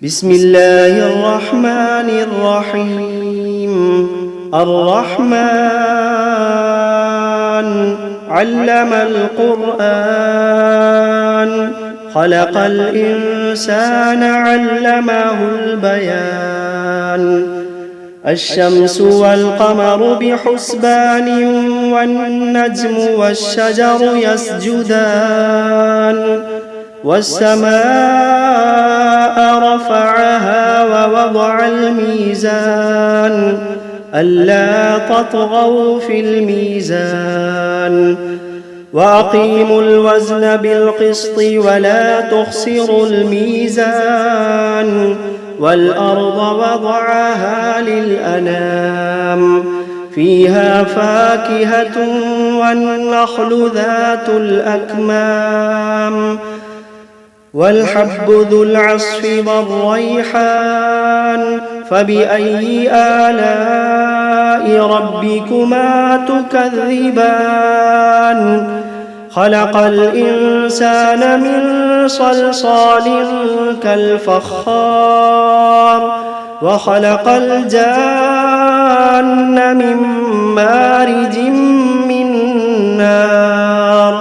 بسم الله الرحمن الرحيم. الرحمن علم القرآن خلق الإنسان علمه البيان. الشمس والقمر بحسبان والنجم والشجر يسجدان. والسماء رفعها ووضع الميزان ألا تطغوا في الميزان وأقيموا الوزن بالقسط ولا تخسروا الميزان. والأرض وضعها للأنام فيها فاكهة والنخل ذات الأكمام والحب ذو العصف والريحان. فبأي آلاء ربكما تكذبان؟ خلق الإنسان من صلصال كالفخار وخلق الجان من مارج من نار.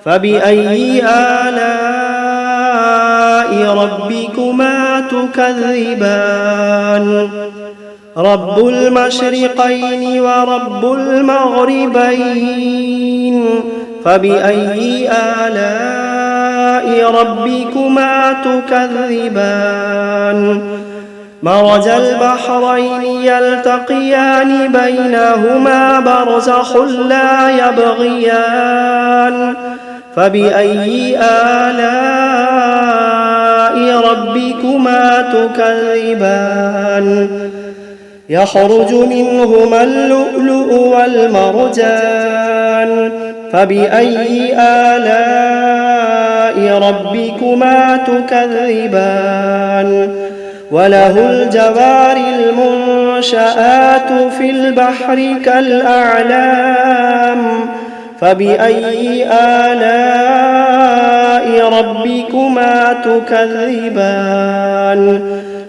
فبأي آلاء ربكما تكذبان؟ رب المشرقين ورب المغربين. فبأي آلاء ربكما تكذبان؟ مرج البحرين يلتقيان بينهما برزخ لا يبغيان. فبأي آلاء ربكما تكذبان؟ يخرج منهما اللؤلؤ والمرجان. فبأي آلاء ربكما تكذبان؟ وله الجوار المنشآت في البحر كالأعلام. فبأي آلاء ربكما تكذبان؟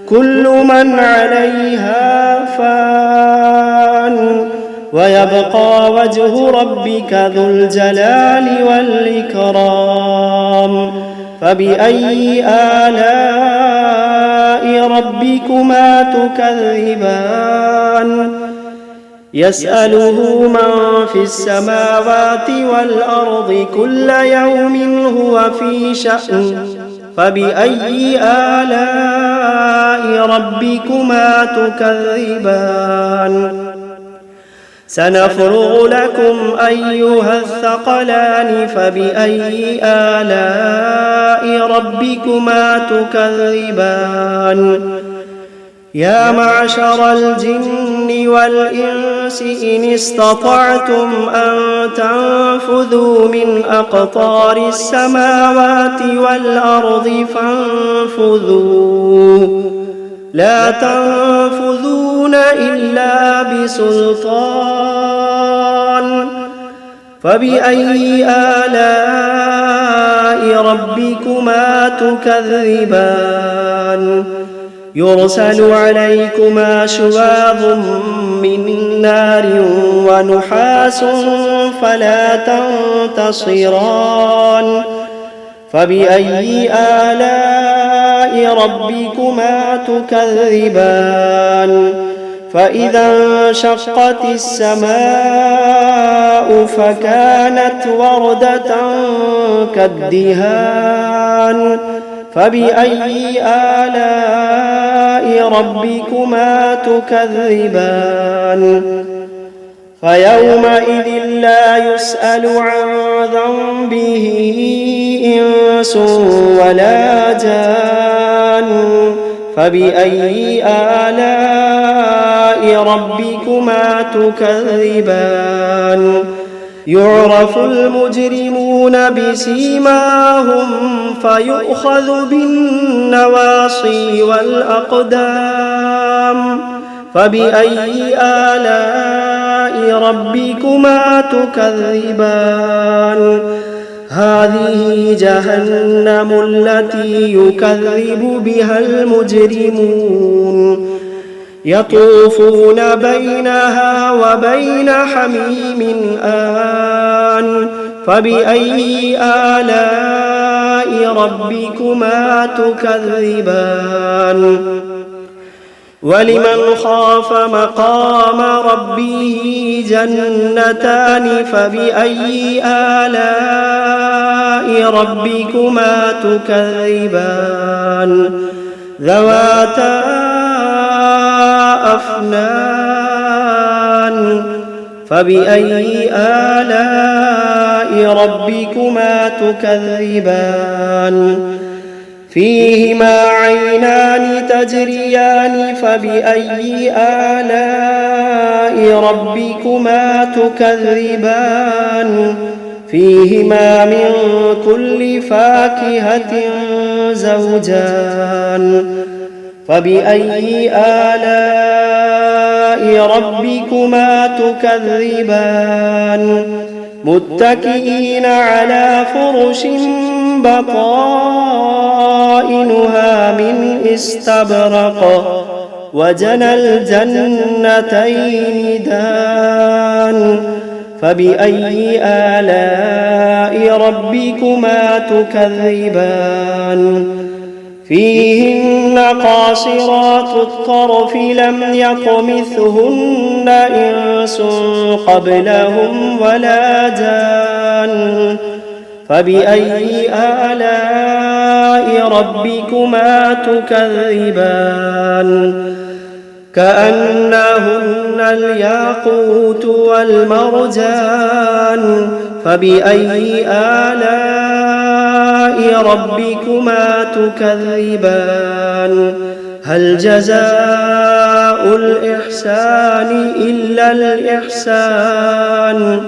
كل من عليها فان ويبقى وجه ربك ذو الجلال والإكرام. فبأي آلاء ربكما تكذبان؟ يسأله من في السماوات والأرض كل يوم هو في شأن. فبأي آلاء ربكما تكذبان؟ سنفرغ لكم أيها الثقلان. فبأي آلاء ربكما تكذبان؟ يا معشر الجن والإنس إن استطعتم أن تنفذوا من أقطار السماوات والأرض فانفذوا لا تنفذون إلا بسلطان. فبأي آلاء ربكما تكذبان؟ يرسل عليكما شواظ من نار ونحاس فلا تنتصران. فبأي آلاء ربكما تكذبان؟ فإذا انشقت السماء فكانت وردة كالدهان. فبأي آلاء ربكما تكذبان؟ فيومئذ لا يسأل عن ذنبه إنس ولا جان. فبأي آلاء ربكما تكذبان؟ يعرف المجرمون بسيماهم فيؤخذ بالنواصي والأقدام. فبأي آلاء ربكما تكذبان؟ هذه جهنم التي يكذب بها المجرمون يطوفون بينها وبين حميم آن فبأي آلاء ربكما تكذبان ولمن خاف مقام ربه جنتان فبأي آلاء ربكما تكذبان ذواتا أفنان فبأي آلاء ربكما تكذبان فيهما عينان تجريان فبأي آلاء ربكما تكذبان فيهما من كل فاكهة زوجان فبأي آلاء ربكما تكذبان متكئين على فرش بطائنها من استبرق وجنى الجنتين دان فبأي آلاء ربكما تكذبان فيهن قاصرات الطرف لم يطمثهن إنس قبلهم ولا جان فبأي آلاء ربكما تكذبان كأنهن الياقوت والمرجان فبأي آلاء ربكما تكذبان هل جزاء الإحسان إلا الإحسان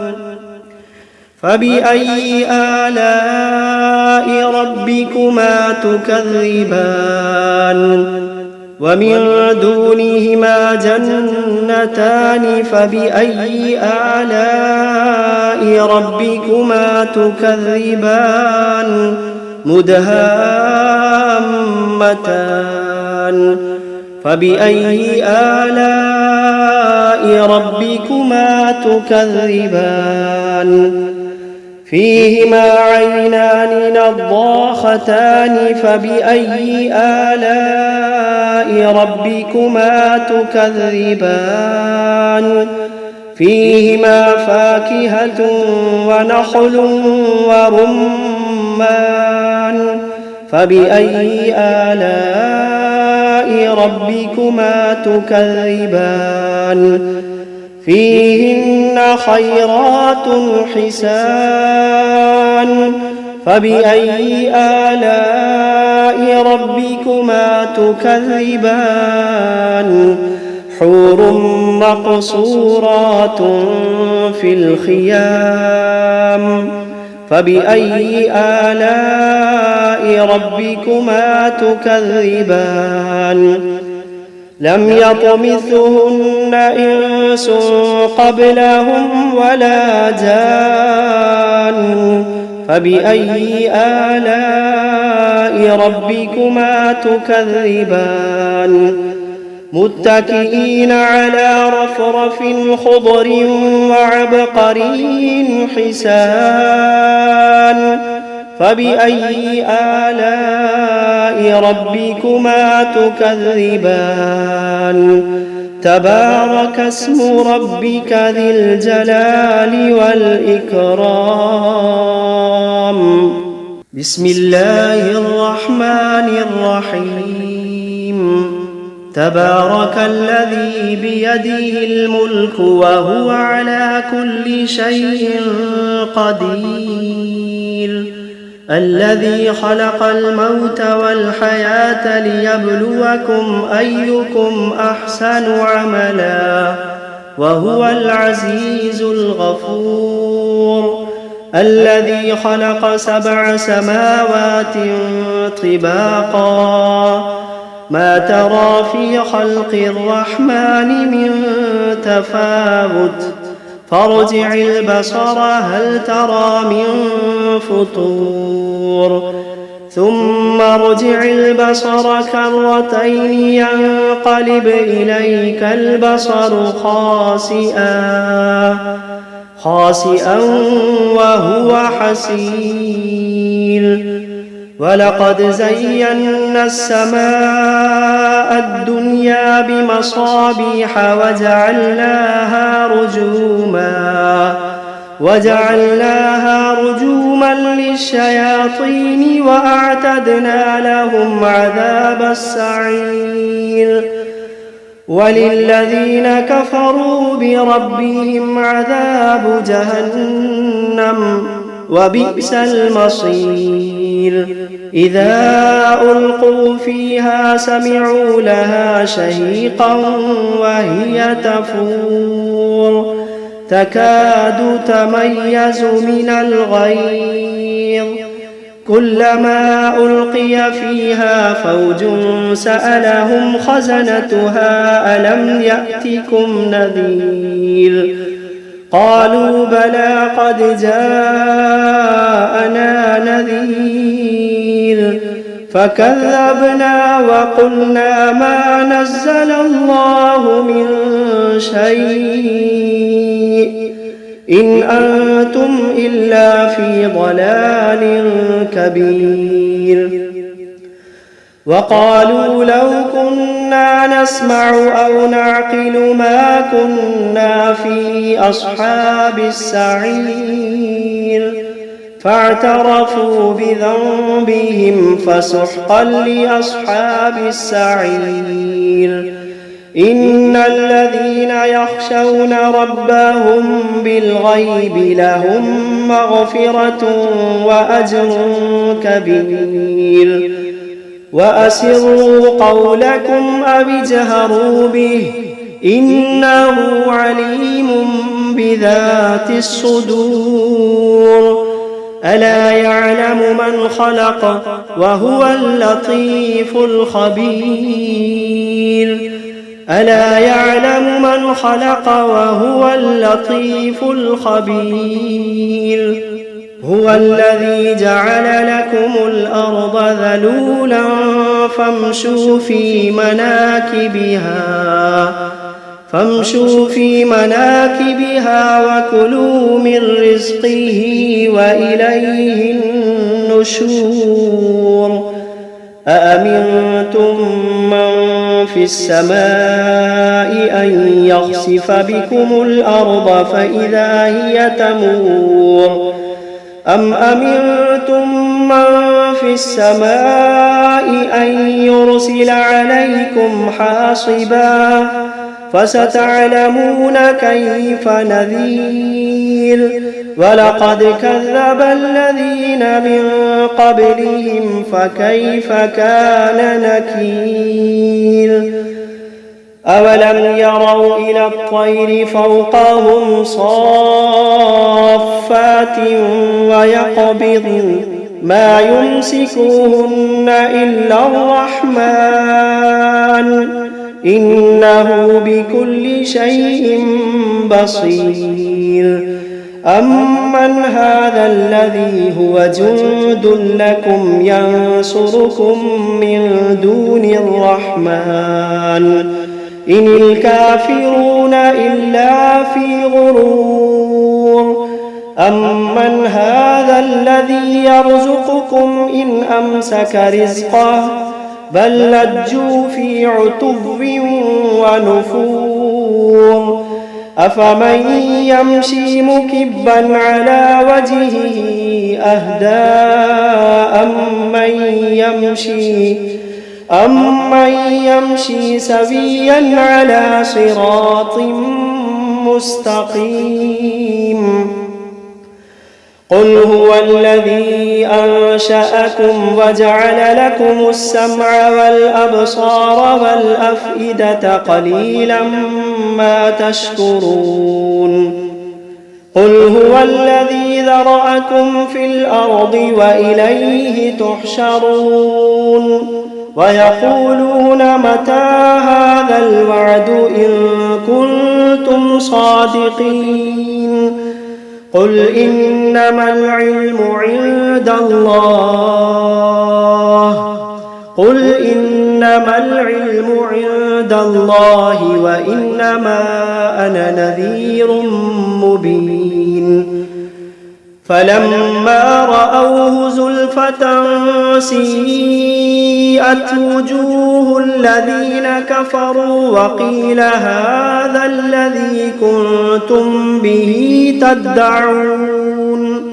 فبأي آلاء ربكما تكذبان ومن دونهما جنتان فبأي آلاء ربكما تكذبان مدهامتان فبأي آلاء ربكما تكذبان فيهما عينان نضاختان فبأي آلاء ربكما تكذبان فيهما فاكهة ونخل ورمان فبأي آلاء ربكما تكذبان فيهن خيرات حسان فبأي آلاء ربكما تكذبان حور مقصورات في الخيام فبأي آلاء ربكما تكذبان لم يطمثهن إنس قبلهم ولا جان فبأي آلاء ربكما تكذبان متكئين على رفرف خضر وعبقري حسان فبأي آلاء ربكما تكذبان تبارك اسم ربك ذي الجلال والإكرام بسم الله الرحمن الرحيم تبارك الذي بيده الملك وهو على كل شيء قدير الذي خلق الموت والحياة ليبلوكم أيكم أحسن عملا وهو العزيز الغفور الذي خلق 7 سماوات طباقا ما ترى في خلق الرحمن من تفاوت فارجع البصر هل ترى من فطور ثم ارجع البصر كرتين ينقلب إليك البصر خاسئا وهو حسير ولقد زينا السماء الدنيا بمصابيح وجعلناها رجوما للشياطين وأعتدنا لهم عذاب السعير وللذين كفروا بربهم عذاب جهنم وبئس المصير إذا ألقوا فيها سمعوا لها شهيقا وهي تفور تكاد تميز من الغيظ كلما ألقي فيها فوج سألهم خزنتها ألم يأتكم نذير قالوا بلى قد جاءنا نذير فكذبنا وقلنا ما نزل الله من شيء إن أنتم إلا في ضلال كبير وقالوا لو كنا نسمع أو نعقل ما كنا في أصحاب السعير فاعترفوا بذنبهم فسحقا لأصحاب السعير إن الذين يخشون ربهم بالغيب لهم مغفرة وأجر كبير وأسروا قولكم أو اجهروا به إنه عليم بذات الصدور ألا يعلم من خلق وهو اللطيف الخبير ألا يعلم من خلق وهو اللطيف الخبير هو الذي جعل لكم الأرض ذلولا فامشوا في مناكبها وكلوا من رزقه وإليه النشور أأمنتم من في السماء أن يخسف بكم الأرض فإذا هي تمور أم أمنتم من في السماء أن يرسل عليكم حاصبا فستعلمون كيف نذير ولقد كذب الذين من قبلهم فكيف كان نكير أولم يروا إلى الطير فوقهم صافات ويقبضن ما يمسكوهن إلا الرحمن إنه بكل شيء بصير أمن هذا الذي هو جند لكم ينصركم من دون الرحمن إن الكافرون إلا في غرور أمن هذا الذي يرزقكم إن أمسك رزقه بل لجوا في عتب ونفور أفمن يمشي مكبا على وجهه أهدى أمن يمشي سويا على صراط مستقيم قل هو الذي أنشأكم وجعل لكم السمع والأبصار والأفئدة قليلا ما تشكرون قل هو الذي ذرأكم في الأرض وإليه تحشرون ويقولون متى هذا الوعد إن كنتم صادقين قل إنما العلم عند الله وإنما أنا نذير مبين فلما رأوه زلفة سيئت وجوه الذين كفروا وقيل هذا الذي كنتم به تدعون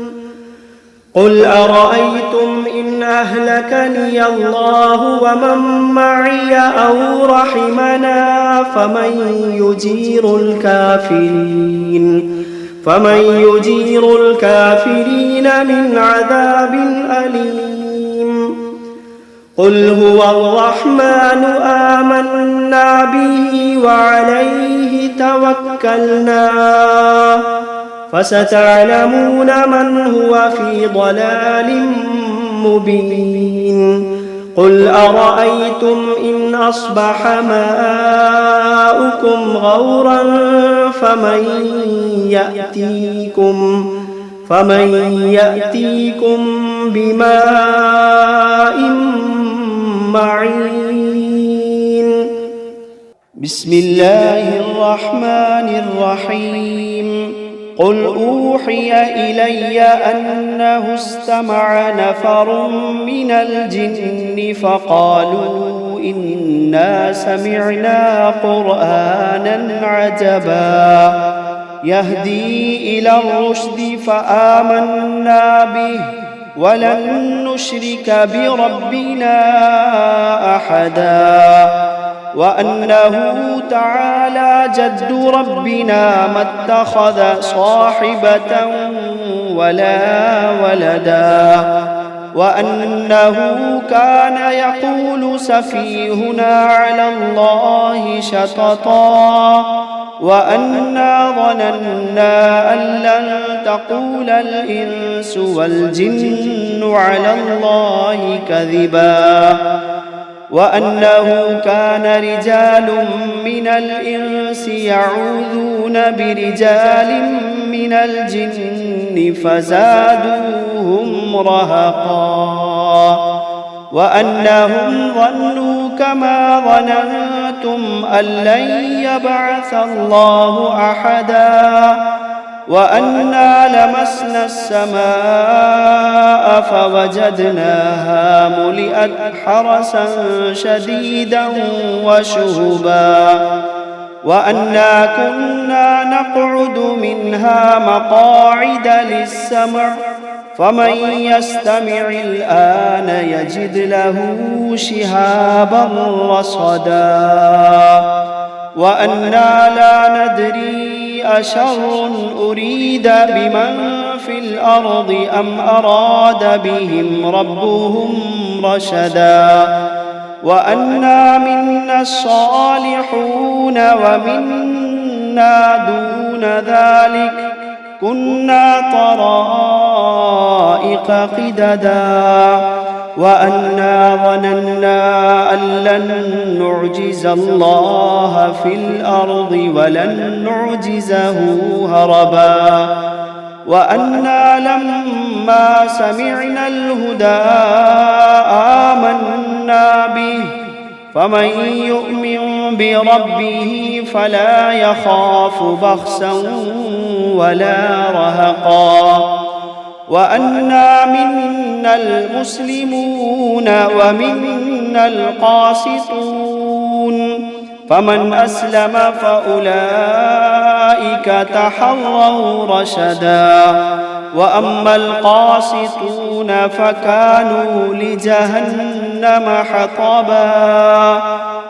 قل أرأيتم إن أهلكني الله ومن معي أو رحمنا فمن يجير الكافرين من عذاب أليم قل هو الرحمن آمنا به وعليه توكلنا فستعلمون من هو في ضلال مبين قل أرأيتم إن أصبح ماؤكم غورا فمن يأتيكم بماء معين بسم الله الرحمن الرحيم قل أوحي إلي أنه استمع نفر من الجن فقالوا إنا سمعنا قرآنا عجبا يهدي إلى الرشد فآمنا به ولن نشرك بربنا أحدا وأنه تعالى جد ربنا ما اتخذ صاحبة ولا ولدا وأنه كان يقول سفيهنا على الله شططا وأنا ظننا أن لن تقول الإنس والجن على الله كذبا وأنه كان رجال من الإنس يعوذون برجال من الجن فزادوهم رهقا وأنهم ظنوا كما ظننتم أن لن يبعث الله أحدا وأنا لمسنا السماء فوجدناها ملئت حرسا شديدا وشهبا وأنا كنا نقعد منها مقاعد للسمع فمن يستمع الآن يجد له شهابا رصدا وأنا لا ندري أشر أريد بمن في الأرض أم أراد بهم ربهم رشدا وأنا منا الصالحون ومنا دون ذلك كنا طرائق قددا وأنا ظننا أن لن نعجز الله في الأرض ولن نعجزه هربا وأنا لما سمعنا الهدى آمنا به فمن يؤمن بربه فلا يخاف بخسا ولا رهقا وأنا منا المسلمون ومنا القاسطون فمن أسلم فأولئك تحروا رشدا وأما القاسطون فكانوا لجهنم حطبا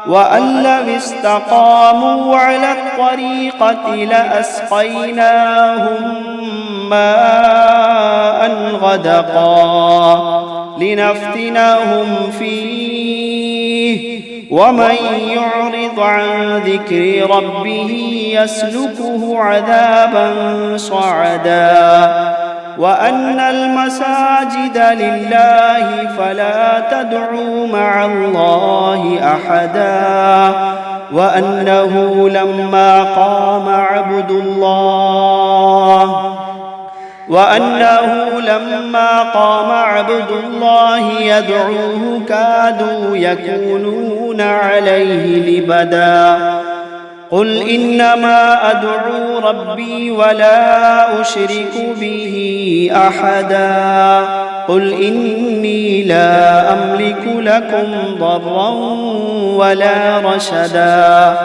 وأن لم استقاموا على الطريقة لأسقيناهم ماء غدقا لنفتنهم فيه ومن يعرض عن ذكر ربه يسلكه عذابا صعدا وأن المساجد لله فلا تدعوا مع الله أحدا وأنه لما قام عبد الله وأنه لما قام عبد الله يدعوه كادوا يكونون عليه لبدا قل إنما أدعو ربي ولا أشرك به أحدا قل إني لا أملك لكم ضرا ولا رشدا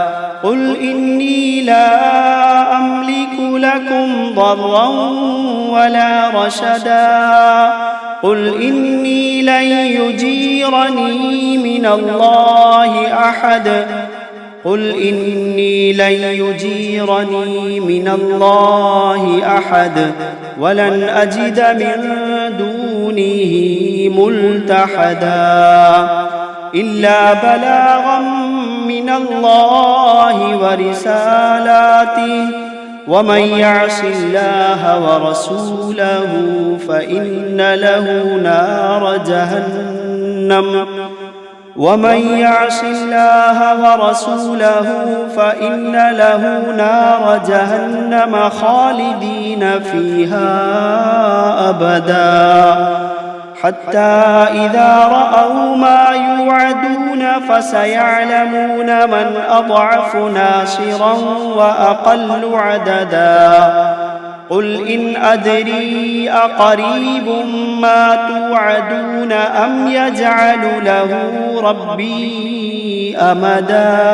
قل إني لا أملك لكم ضرا ولا رشدا قل إني لن يجيرني من الله أحد قل إني لن يجيرني من الله أحد ولن أجد من دونه ملتحدا إلا بلاغا من الله ورسالاته ومن يعص الله ورسوله فإن له نار جهنم ومن يعص الله ورسوله فإن له نار جهنم خالدين فيها أبدا حتى إذا رأوا ما يوعدون فسيعلمون من أضعف ناصرا وأقل عددا قل إن أدري أقريب ما توعدون أم يجعل له ربي أمدا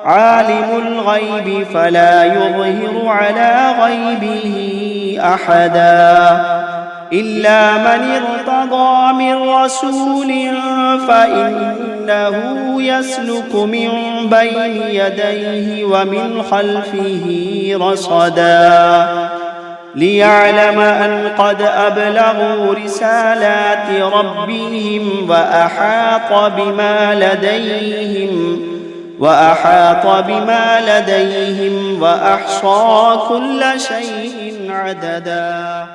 عالم الغيب فلا يظهر على غيبه أحدا إلا من ارتضى من رسول فإنه يسلك من بين يديه ومن خلفه رصدا ليعلم أن قد أبلغوا رسالات ربهم وأحاط بما لديهم وأحصى كل شيء عددا.